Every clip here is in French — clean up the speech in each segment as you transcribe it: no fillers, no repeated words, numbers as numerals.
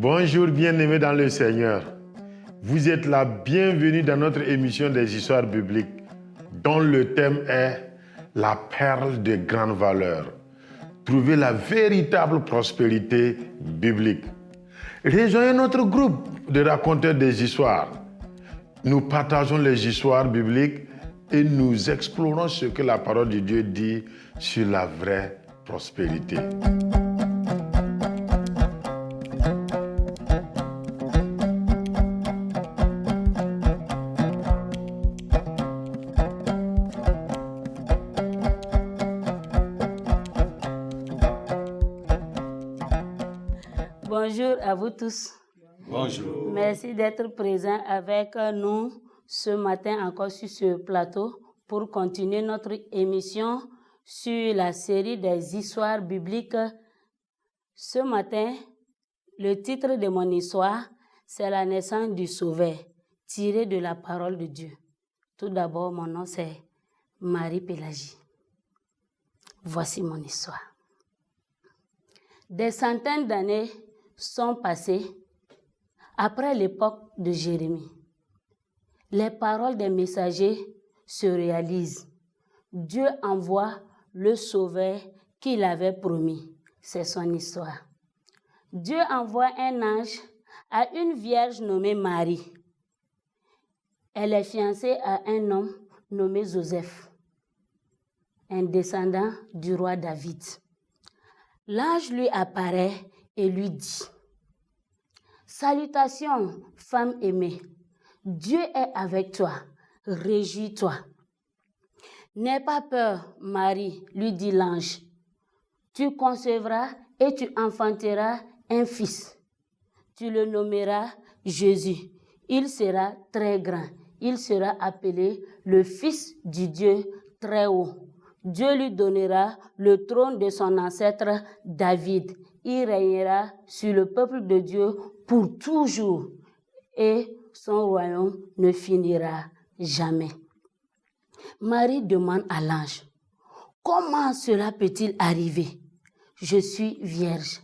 Bonjour bien-aimés dans le Seigneur. Vous êtes la bienvenue dans notre émission des histoires bibliques dont le thème est la perle de grande valeur. Trouver la véritable prospérité biblique. Rejoignez notre groupe de raconteurs des histoires. Nous partageons les histoires bibliques et nous explorons ce que la parole de Dieu dit sur la vraie prospérité. Bonjour à vous tous. Bonjour. Merci d'être présents avec nous ce matin encore sur ce plateau pour continuer notre émission sur la série des histoires bibliques. Ce matin, le titre de mon histoire, c'est la naissance du Sauveur, tiré de la parole de Dieu. Tout d'abord, mon nom c'est Marie-Pélagie. Voici mon histoire. Des centaines d'années sont passées après l'époque de Jérémie. Les paroles des messagers se réalisent. Dieu envoie le Sauveur qu'il avait promis. C'est son histoire. Dieu envoie un ange à une vierge nommée Marie. Elle est fiancée à un homme nommé Joseph, un descendant du roi David. L'ange lui apparaît et lui dit: Salutations, femme aimée, Dieu est avec toi, réjouis-toi. N'aie pas peur, Marie, lui dit l'ange. Tu concevras et tu enfanteras un fils. Tu le nommeras Jésus. Il sera très grand. Il sera appelé le Fils du Dieu très haut. Dieu lui donnera le trône de son ancêtre David. Il régnera sur le peuple de Dieu pour toujours et son royaume ne finira jamais. Marie demande à l'ange: Comment cela peut-il arriver? Je suis vierge.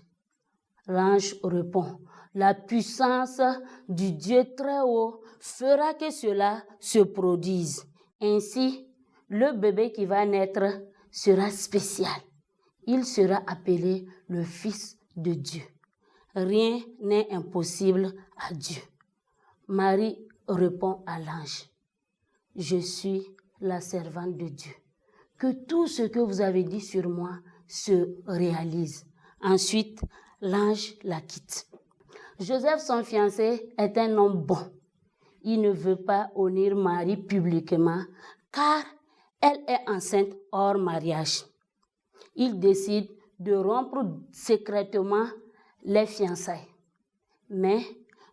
L'ange répond: La puissance du Dieu très haut fera que cela se produise. Ainsi, le bébé qui va naître sera spécial. Il sera appelé le Fils de Dieu. Rien n'est impossible à Dieu. Marie répond à l'ange: Je suis la servante de Dieu. Que tout ce que vous avez dit sur moi se réalise. Ensuite, l'ange la quitte. Joseph, son fiancé, est un homme bon. Il ne veut pas honorer Marie publiquement car elle est enceinte hors mariage. Il décide de rompre secrètement les fiançailles. Mais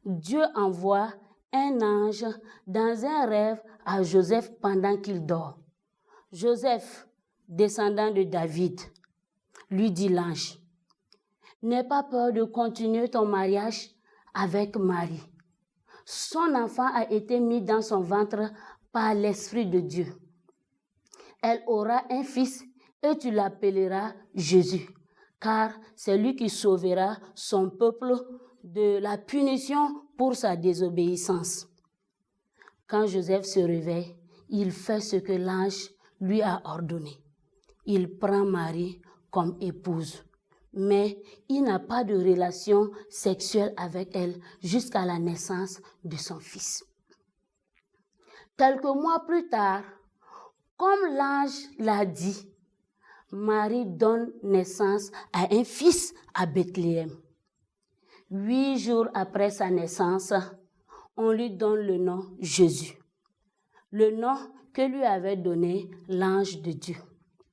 Dieu envoie un ange dans un rêve à Joseph pendant qu'il dort. Joseph, descendant de David, lui dit l'ange: N'aie pas peur de continuer ton mariage avec Marie. Son enfant a été mis dans son ventre par l'Esprit de Dieu. Elle aura un fils et tu l'appelleras Jésus, car c'est lui qui sauvera son peuple de la punition pour sa désobéissance. Quand Joseph se réveille, il fait ce que l'ange lui a ordonné. Il prend Marie comme épouse, mais il n'a pas de relation sexuelle avec elle jusqu'à la naissance de son fils. Quelques mois plus tard, comme l'ange l'a dit, Marie donne naissance à un fils à Bethléem. 8 jours après sa naissance, on lui donne le nom Jésus, le nom que lui avait donné l'ange de Dieu.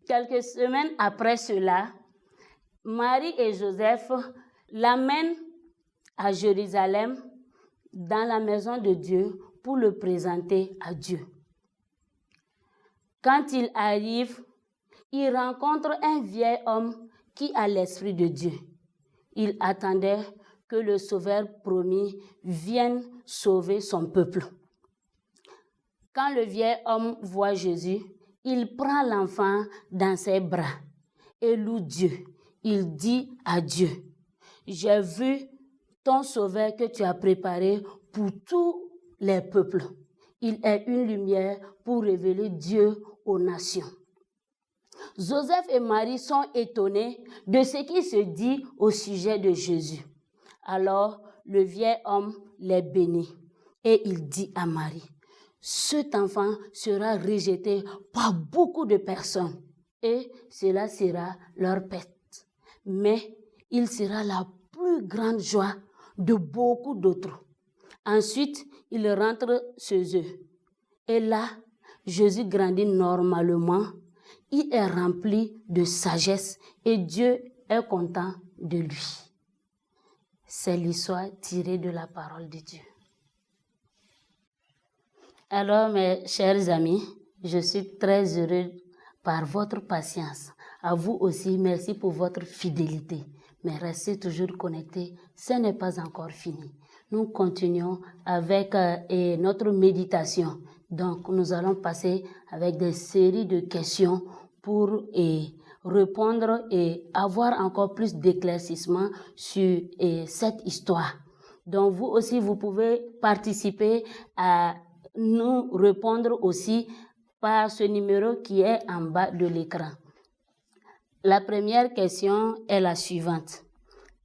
Quelques semaines après cela, Marie et Joseph l'amènent à Jérusalem dans la maison de Dieu pour le présenter à Dieu. Quand il arrive, il rencontre un vieil homme qui a l'Esprit de Dieu. Il attendait que le Sauveur promis vienne sauver son peuple. Quand le vieil homme voit Jésus, il prend l'enfant dans ses bras et loue Dieu. Il dit à Dieu: J'ai vu ton sauveur que tu as préparé pour tous les peuples. Il est une lumière pour révéler Dieu aux nations. Joseph et Marie sont étonnés de ce qui se dit au sujet de Jésus. Alors, le vieil homme les bénit et il dit à Marie, « Cet enfant sera rejeté par beaucoup de personnes et cela sera leur perte. Mais il sera la plus grande joie de beaucoup d'autres. » Ensuite, il rentre chez eux. Et là, Jésus grandit normalement. Il est rempli de sagesse et Dieu est content de lui. C'est l'histoire tirée de la parole de Dieu. Alors, mes chers amis, je suis très heureux par votre patience. À vous aussi, merci pour votre fidélité. Mais restez toujours connectés, ce n'est pas encore fini. Nous continuons avec notre méditation. Donc, nous allons passer avec des séries de questions pour répondre et avoir encore plus d'éclaircissement sur cette histoire. Donc, vous aussi, vous pouvez participer à nous répondre aussi par ce numéro qui est en bas de l'écran. La première question est la suivante.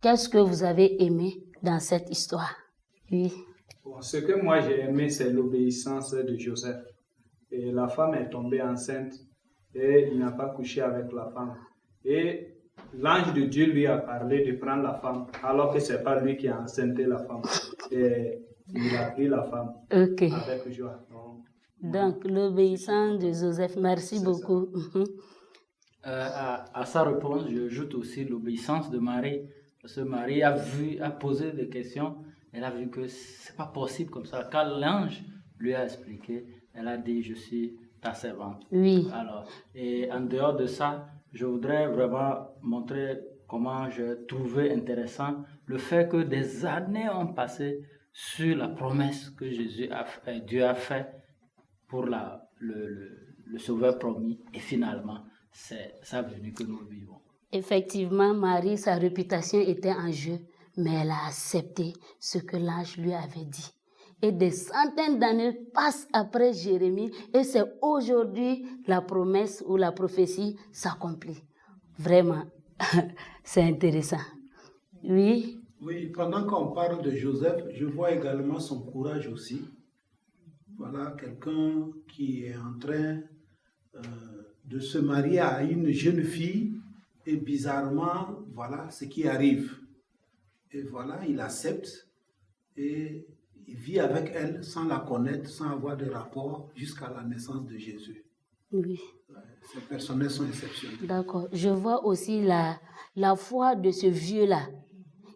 Qu'est-ce que vous avez aimé dans cette histoire? Oui. Bon, ce que moi j'ai aimé, c'est l'obéissance de Joseph. Et la femme est tombée enceinte et il n'a pas couché avec la femme. Et l'ange de Dieu lui a parlé de prendre la femme, alors que ce n'est pas lui qui a enceinté la femme. Et il a pris la femme avec joie. Donc, l'obéissance de Joseph. Merci beaucoup. À sa réponse, j'ajoute aussi l'obéissance de Marie. Parce que Marie a posé des questions, elle a vu que ce n'est pas possible comme ça. Quand l'ange lui a expliqué, elle a dit, je suis ta servante. Oui. Alors, et en dehors de ça, je voudrais vraiment montrer comment j'ai trouvé intéressant le fait que des années ont passé sur la promesse que Dieu a fait pour le sauveur promis. Et finalement, c'est sa venue que nous vivons. Effectivement, Marie, sa réputation était en jeu, mais elle a accepté ce que l'ange lui avait dit. Et des centaines d'années passent après Jérémie et c'est aujourd'hui la promesse ou la prophétie s'accomplit. Vraiment, c'est intéressant. Oui? Oui, pendant qu'on parle de Joseph, je vois également son courage aussi. Voilà, quelqu'un qui est en train de se marier à une jeune fille et bizarrement, voilà ce qui arrive. Et voilà, il accepte et il vit avec elle sans la connaître, sans avoir de rapport jusqu'à la naissance de Jésus. Oui. Ces personnages sont exceptionnels. D'accord. Je vois aussi la foi de ce vieux-là.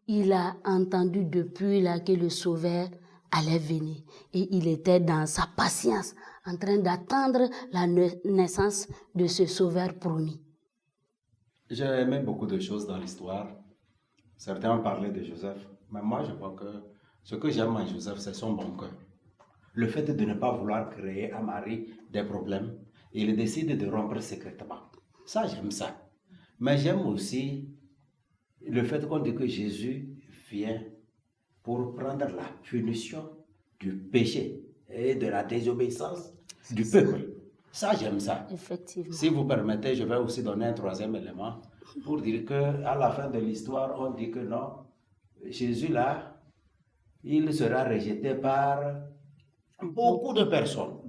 Il a entendu depuis là que le Sauveur allait venir. Et il était dans sa patience, en train d'attendre la naissance de ce Sauveur promis. J'ai aimé beaucoup de choses dans l'histoire. Certains ont parlé de Joseph, mais moi je vois que ce que j'aime en Joseph, c'est son bon cœur. Le fait de ne pas vouloir créer à Marie des problèmes, il décide de rompre secrètement. Ça, j'aime ça. Mais j'aime aussi le fait qu'on dit que Jésus vient pour prendre la punition du péché et de la désobéissance du peuple. Ça, j'aime ça. Effectivement. Si vous permettez, je vais aussi donner un troisième élément pour dire qu'à la fin de l'histoire, on dit que non, Jésus là, il sera rejeté par beaucoup de personnes.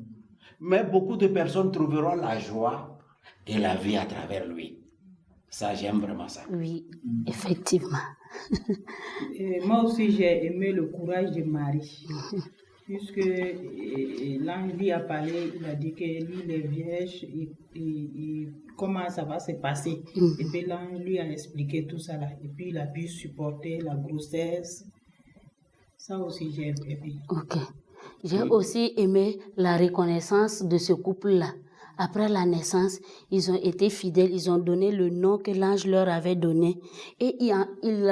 Mais beaucoup de personnes trouveront la joie et la vie à travers lui. Ça, j'aime vraiment ça. Oui, effectivement. Et moi aussi, j'ai aimé le courage de Marie. Puisque l'ange lui a parlé, il a dit que lui, il est vierge, et comment ça va se passer. Et puis l'ange lui a expliqué tout ça là. Et puis il a pu supporter la grossesse. Ça aussi, j'ai aimé. Ok. J'ai aussi aimé la reconnaissance de ce couple-là. Après la naissance, ils ont été fidèles, ils ont donné le nom que l'ange leur avait donné. Et il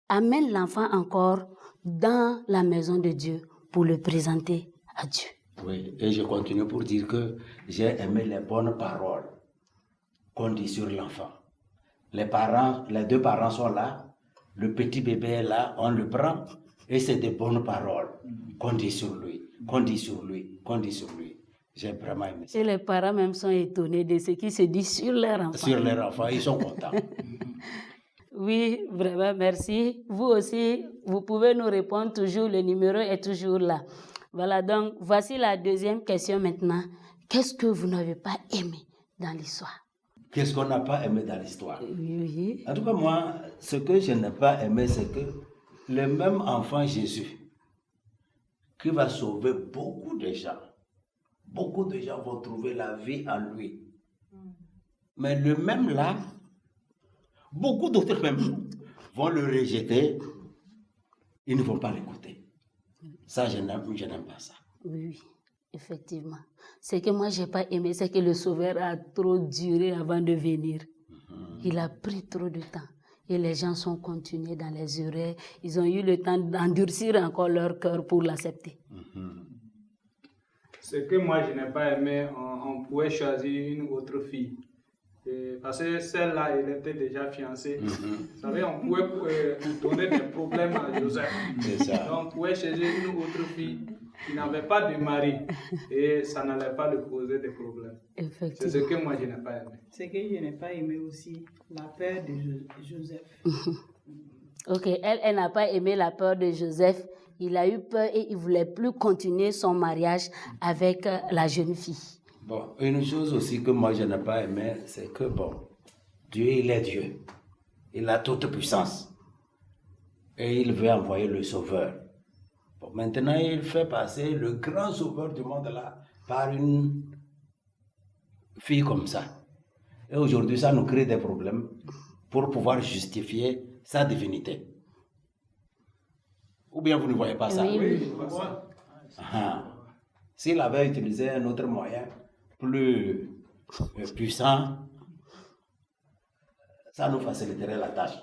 amène l'enfant encore dans la maison de Dieu pour le présenter à Dieu. Oui, et je continue pour dire que j'ai aimé les bonnes paroles qu'on dit sur l'enfant. Les deux parents sont là, le petit bébé est là, on le prend, et c'est des bonnes paroles qu'on dit sur lui, qu'on dit sur lui, qu'on dit sur lui. J'ai vraiment aimé ça. Et les parents même sont étonnés de ce qui se dit sur leur enfant. Sur leurs enfants, ils sont contents. Oui, vraiment, merci. Vous aussi, vous pouvez nous répondre toujours. Le numéro est toujours là. Voilà, donc voici la deuxième question maintenant. Qu'est-ce que vous n'avez pas aimé dans l'histoire? Qu'est-ce qu'on n'a pas aimé dans l'histoire? Oui. En tout cas, moi, ce que je n'ai pas aimé, c'est que le même enfant Jésus, qui va sauver beaucoup de gens vont trouver la vie en lui. Mais le même là, beaucoup d'autres même vont le rejeter, ils ne vont pas l'écouter. Ça, je n'aime pas ça. Oui, effectivement. Ce que moi, je n'ai pas aimé, c'est que le Sauveur a trop duré avant de venir. Il a pris trop de temps. Et les gens sont continués dans les erreurs. Ils ont eu le temps d'endurcir encore leur cœur pour l'accepter. Ce que moi je n'ai pas aimé, on pouvait choisir une autre fille. Parce que celle-là, elle était déjà fiancée. Vous savez, on pouvait donner des problèmes à Joseph. C'est ça. Donc, on pouvait choisir une autre fille qui n'avait pas de mari et ça n'allait pas lui poser de problèmes. C'est ce Effectivement. que moi je n'ai pas aimé. Ce que je n'ai pas aimé aussi, la peur de Joseph. Ok, elle n'a pas aimé la peur de Joseph. Il a eu peur et il ne voulait plus continuer son mariage avec la jeune fille. Bon, une chose aussi que moi je n'ai pas aimé, c'est que bon, Dieu, il est Dieu. Il a toute puissance. Et il veut envoyer le Sauveur. Bon, maintenant, il fait passer le grand Sauveur du monde là par une fille comme ça. Et aujourd'hui, ça nous crée des problèmes pour pouvoir justifier sa divinité. Ou bien vous ne voyez pas ça? Oui. Ah. S'il avait utilisé un autre moyen plus puissant, ça nous faciliterait la tâche.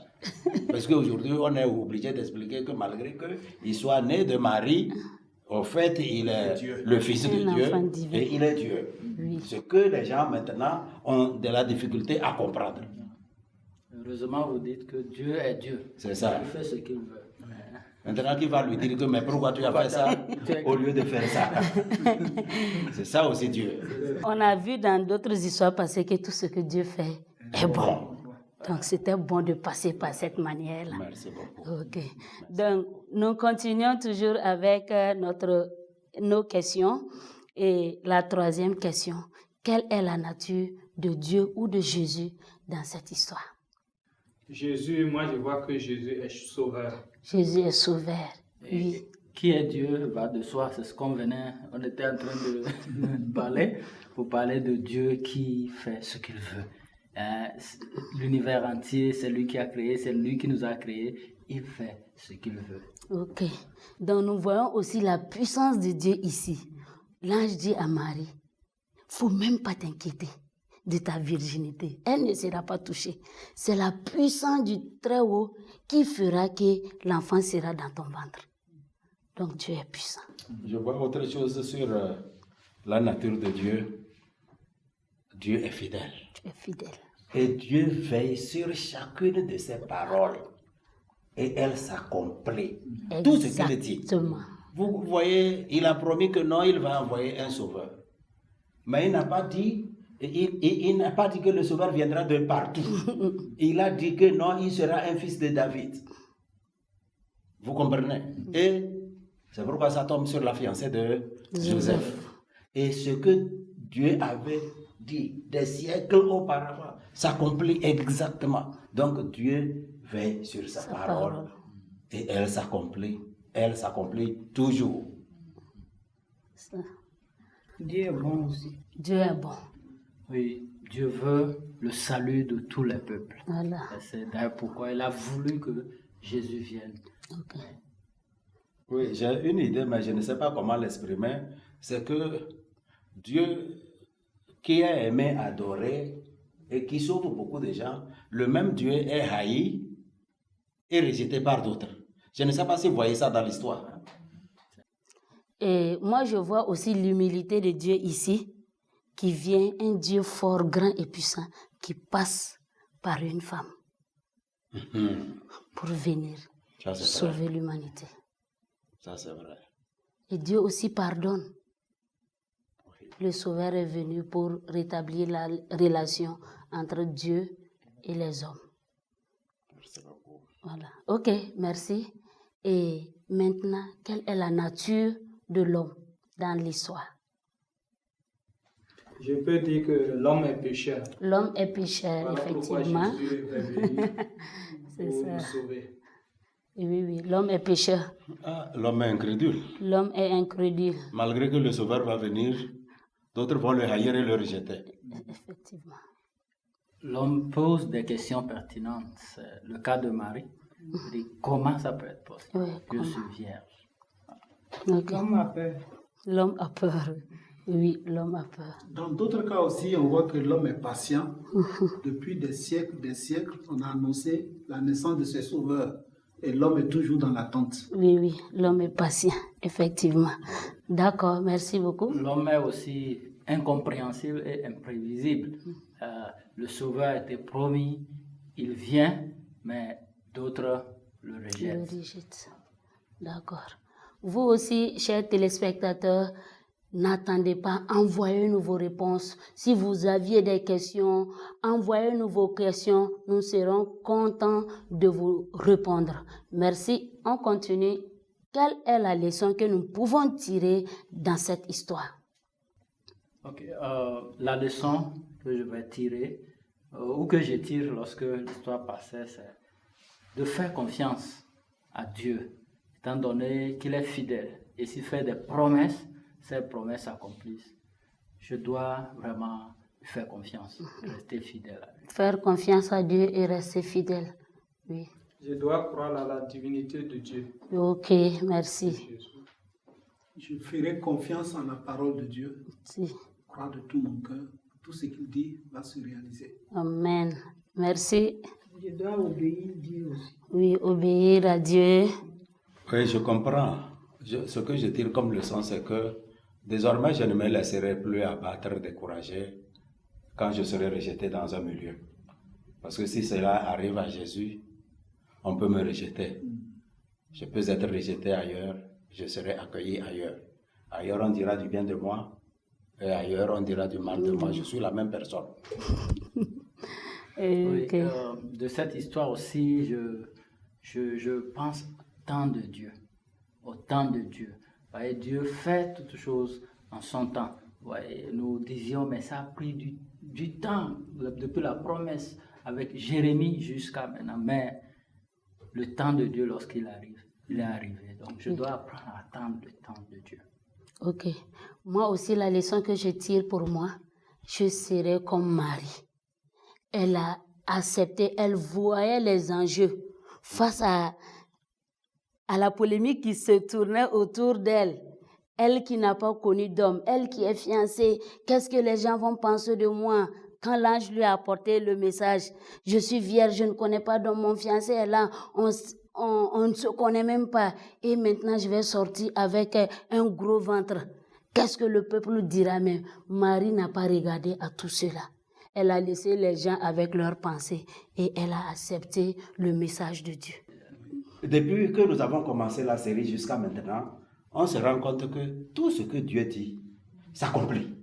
Parce qu'aujourd'hui, on est obligé d'expliquer que malgré qu'il soit né de Marie, au fait, il est le Fils de Un Dieu enfant divin. et il est Dieu. Oui. Ce que les gens maintenant ont de la difficulté à comprendre. Heureusement, vous dites que Dieu est Dieu. C'est ça. Il fait ce qu'il veut. Maintenant, qui va lui dire que mais pourquoi tu as fait ça au lieu de faire ça? C'est ça aussi Dieu. On a vu dans d'autres histoires passées que tout ce que Dieu fait est bon. Donc, c'était bon de passer par cette manière-là. Merci beaucoup. Ok. Donc, nous continuons toujours avec nos questions. Et la troisième question, quelle est la nature de Dieu ou de Jésus dans cette histoire? Jésus, moi je vois que Jésus est sauveur. Jésus est sauveur. Oui. Qui est Dieu va de soi, c'est ce on était en train de parler, pour parler de Dieu qui fait ce qu'il veut. L'univers entier, c'est lui qui a créé, c'est lui qui nous a créés, il fait ce qu'il veut. Ok. Donc, nous voyons aussi la puissance de Dieu ici. L'ange dit à Marie, faut même pas t'inquiéter de ta virginité. Elle ne sera pas touchée. C'est la puissance du Très-Haut qui fera que l'enfant sera dans ton ventre. Donc Dieu est puissant. Je vois autre chose sur la nature de Dieu. Dieu est fidèle. Tu es fidèle. Et Dieu veille sur chacune de ses paroles. Et elle s'accomplit. Tout ce qu'il dit. Exactement. Vous voyez, il a promis que non, il va envoyer un sauveur. Mais il n'a pas dit, il n'a pas dit que le sauveur viendra de partout. Il a dit que non, il sera un fils de David. Vous comprenez? Et c'est pourquoi ça tombe sur la fiancée de Joseph. Et ce que Dieu avait dit des siècles auparavant s'accomplit exactement. Donc Dieu veille sur sa parole. Et elle s'accomplit toujours. Ça. Dieu est bon aussi. Dieu est bon. Oui, Dieu veut le salut de tous les peuples. Voilà. Et c'est d'ailleurs pourquoi il a voulu que Jésus vienne. Ok. Oui, j'ai une idée, mais je ne sais pas comment l'exprimer. C'est que Dieu, qui est aimé, adoré et qui sauve beaucoup de gens, le même Dieu est haï et rejeté par d'autres. Je ne sais pas si vous voyez ça dans l'histoire. Et moi, je vois aussi l'humilité de Dieu ici, qui vient, un Dieu fort, grand et puissant, qui passe par une femme. pour venir Ça, c'est sauver l'humanité. Ça, c'est vrai. Et Dieu aussi pardonne. Le Sauveur est venu pour rétablir la relation entre Dieu et les hommes. Merci beaucoup. Voilà. Ok, merci. Et maintenant, quelle est la nature de l'homme dans l'histoire? Je peux dire que l'homme est pécheur. L'homme est pécheur, Voilà pourquoi effectivement. Jésus est venu C'est pour ça. nous sauver. Oui, l'homme est pécheur. Ah, l'homme est incrédule. L'homme est incrédule. Malgré que le Sauveur va venir, d'autres vont le haïr et le rejeter. Effectivement. L'homme pose des questions pertinentes. C'est le cas de Marie. Il dit, comment ça peut être possible? Oui, Je comment? suis vierge. Ok. L'homme a peur. L'homme a peur. Oui, l'homme a peur. Dans d'autres cas aussi, on voit que l'homme est patient. Depuis des siècles, on a annoncé la naissance de ses sauveurs. Et l'homme est toujours dans l'attente. Oui, l'homme est patient, effectivement. D'accord, merci beaucoup. L'homme est aussi incompréhensible et imprévisible. Le Sauveur a été promis, il vient, mais d'autres le Le rejettent. rejette. D'accord. Vous aussi, chers téléspectateurs, n'attendez pas, envoyez-nous vos réponses. Si vous aviez des questions, envoyez-nous vos questions. Nous serons contents de vous répondre. Merci. On continue. Quelle est la leçon que nous pouvons tirer dans cette histoire? Ok, la leçon que je vais tirer, ou que je tire lorsque l'histoire passait, c'est de faire confiance à Dieu, étant donné qu'il est fidèle. Et s'il fait des promesses, ces promesses s'accomplissent. Je dois vraiment lui faire confiance, rester fidèle à lui. Faire confiance à Dieu et rester fidèle. Oui. Je dois croire à la divinité de Dieu. Ok, merci. Jésus. Je ferai confiance en la parole de Dieu. Si. Croire de tout mon cœur. Tout ce qu'il dit va se réaliser. Amen. Merci. Je dois obéir Dieu aussi. Oui, obéir à Dieu. Oui, je comprends. Ce que je tire comme leçon, c'est que désormais, je ne me laisserai plus abattre, décourager quand je serai rejeté dans un milieu. Parce que si cela arrive à Jésus, on peut me rejeter. Je peux être rejeté ailleurs, je serai accueilli ailleurs. Ailleurs, on dira du bien de moi, et ailleurs, on dira du mal de moi. Je suis la même personne. Oui, Ok. de cette histoire aussi, je pense au temps de Dieu. Au temps de Dieu. Vous voyez, Dieu fait toutes choses en son temps. Vous voyez, nous disions, mais ça a pris du temps, depuis la promesse avec Jérémie jusqu'à maintenant. Mais le temps de Dieu, lorsqu'il arrive, il est arrivé. Donc, je dois apprendre à attendre le temps de Dieu. Ok. Moi aussi, la leçon que je tire pour moi, je serai comme Marie. Elle a accepté, elle voyait les enjeux face à la polémique qui se tournait autour d'elle. Elle qui n'a pas connu d'homme, elle qui est fiancée, qu'est-ce que les gens vont penser de moi? Quand l'ange lui a apporté le message, je suis vierge, je ne connais pas d'homme, mon fiancé est là, on ne se connaît même pas. Et maintenant, je vais sortir avec un gros ventre. Qu'est-ce que le peuple dira même? Marie n'a pas regardé à tout cela. Elle a laissé les gens avec leurs pensées et elle a accepté le message de Dieu. Depuis que nous avons commencé la série jusqu'à maintenant, on se rend compte que tout ce que Dieu dit s'accomplit.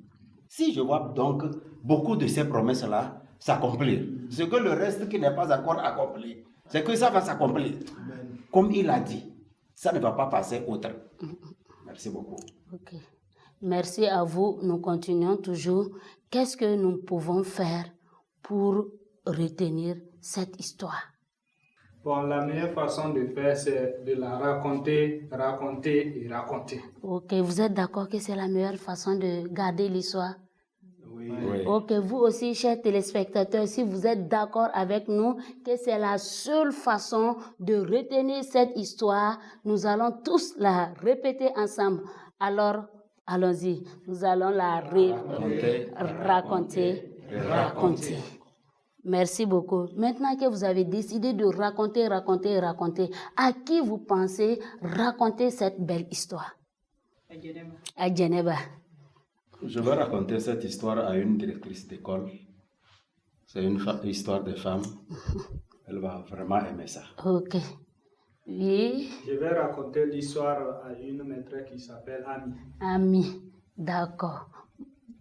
Si je vois donc beaucoup de ces promesses-là s'accomplir, ce que le reste qui n'est pas encore accompli, c'est que ça va s'accomplir. Comme il a dit, ça ne va pas passer autre. Merci beaucoup. Ok. Merci à vous. Nous continuons toujours. Qu'est-ce que nous pouvons faire pour retenir cette histoire? Bon, la meilleure façon de faire, c'est de la raconter, raconter et raconter. Ok, vous êtes d'accord que c'est la meilleure façon de garder l'histoire? Oui. Ok, vous aussi, chers téléspectateurs, si vous êtes d'accord avec nous que c'est la seule façon de retenir cette histoire, nous allons tous la répéter ensemble. Alors, allons-y, nous allons la raconter. Merci beaucoup. Maintenant que vous avez décidé de raconter, à qui vous pensez raconter cette belle histoire? À Geneva. Je vais raconter cette histoire à une directrice d'école. C'est une histoire de femme. Elle va vraiment aimer ça. Ok. Oui, Je vais raconter l'histoire à une maîtresse qui s'appelle Ami. ami. D'accord.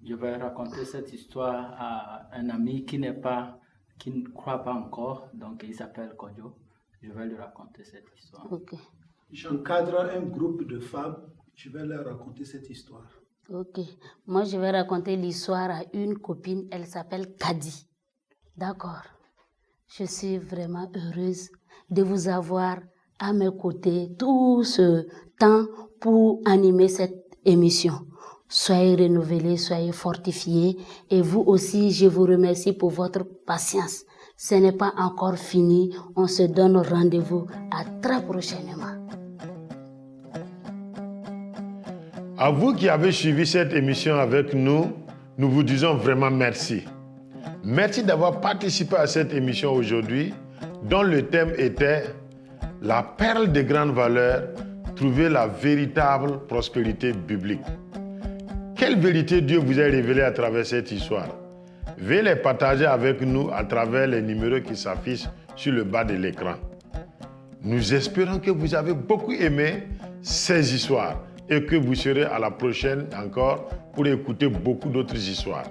Je vais raconter cette histoire à un ami qui ne croit pas encore, donc il s'appelle Kodjo. Je vais lui raconter cette histoire. Ok. J'encadre un groupe de femmes, je vais leur raconter cette histoire. Ok. Moi, je vais raconter l'histoire à une copine. Elle s'appelle Kadi. D'accord. Je suis vraiment heureuse de vous avoir à mes côtés tout ce temps pour animer cette émission. Soyez renouvelés, soyez fortifiés. Et vous aussi, je vous remercie pour votre patience. Ce n'est pas encore fini. On se donne rendez-vous à très prochainement. À vous qui avez suivi cette émission avec nous, nous vous disons vraiment merci. Merci d'avoir participé à cette émission aujourd'hui, dont le thème était la perle de grande valeur, trouver la véritable prospérité biblique. Quelle vérité Dieu vous a révélée à travers cette histoire? Veuillez les partager avec nous à travers les numéros qui s'affichent sur le bas de l'écran. Nous espérons que vous avez beaucoup aimé ces histoires et que vous serez à la prochaine encore pour écouter beaucoup d'autres histoires.